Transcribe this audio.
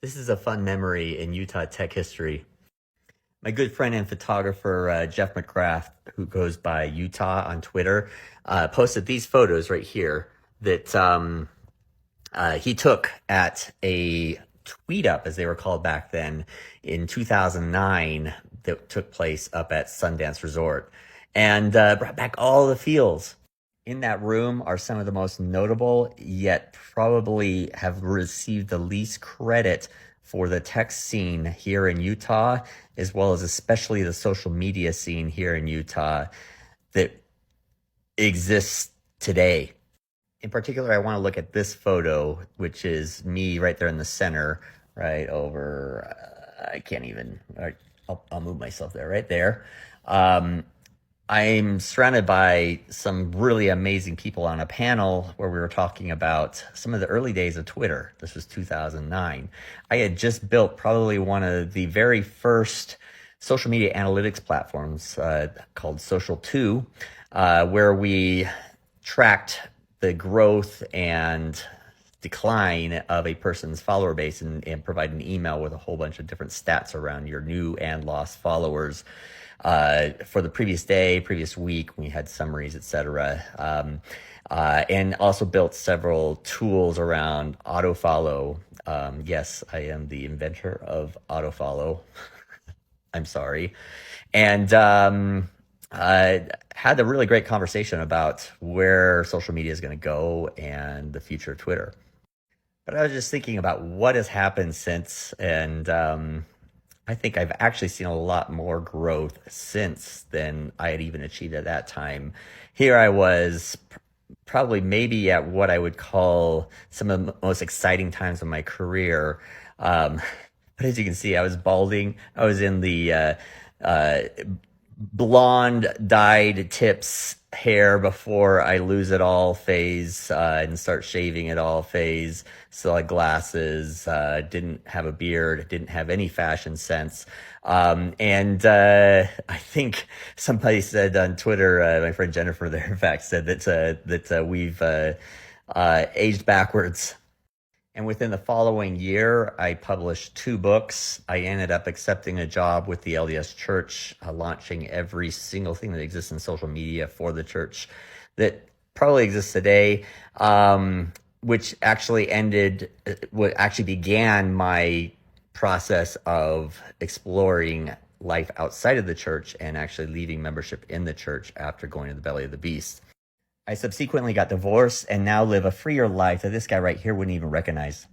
This is a fun memory in Utah tech history. My good friend and photographer, Jeff McGrath, who goes by Utah on Twitter, posted these photos right here that he took at a tweet up, as they were called back then, in 2009 that took place up at Sundance Resort and brought back all the feels. In that room are some of the most notable, yet probably have received the least credit for the tech scene here in Utah, as well as especially the social media scene here in Utah that exists today. In particular, I want to look at this photo, which is me right there in the center, right over. I can't even. I'll move myself there, right there. I'm surrounded by some really amazing people on a panel where we were talking about some of the early days of Twitter. This was 2009. I had just built probably one of the very first social media analytics platforms called Social2, where we tracked the growth and decline of a person's follower base and provide an email with a whole bunch of different stats around your new and lost followers for the previous day, previous week. We had summaries, etc. And also built several tools around autofollow. Yes, I am the inventor of autofollow. I'm sorry. And had a really great conversation about where social media is going to go and the future of Twitter. But I was just thinking about what has happened since, and I think I've actually seen a lot more growth since than I had even achieved at that time. Here I was probably maybe at what I would call some of the most exciting times of my career. But as you can see, I was balding. I was in the blonde dyed tips hair before I lose it all phase and start shaving it all phase. So like glasses, didn't have a beard, didn't have any fashion sense. And I think somebody said on Twitter, my friend Jennifer there, in fact, said that we've aged backwards. And within the following year, I published 2 books. I ended up accepting a job with the LDS Church, launching every single thing that exists in social media for the church that probably exists today, which actually began my process of exploring life outside of the church and actually leaving membership in the church after going to the belly of the beast. I subsequently got divorced and now live a freer life that this guy right here wouldn't even recognize.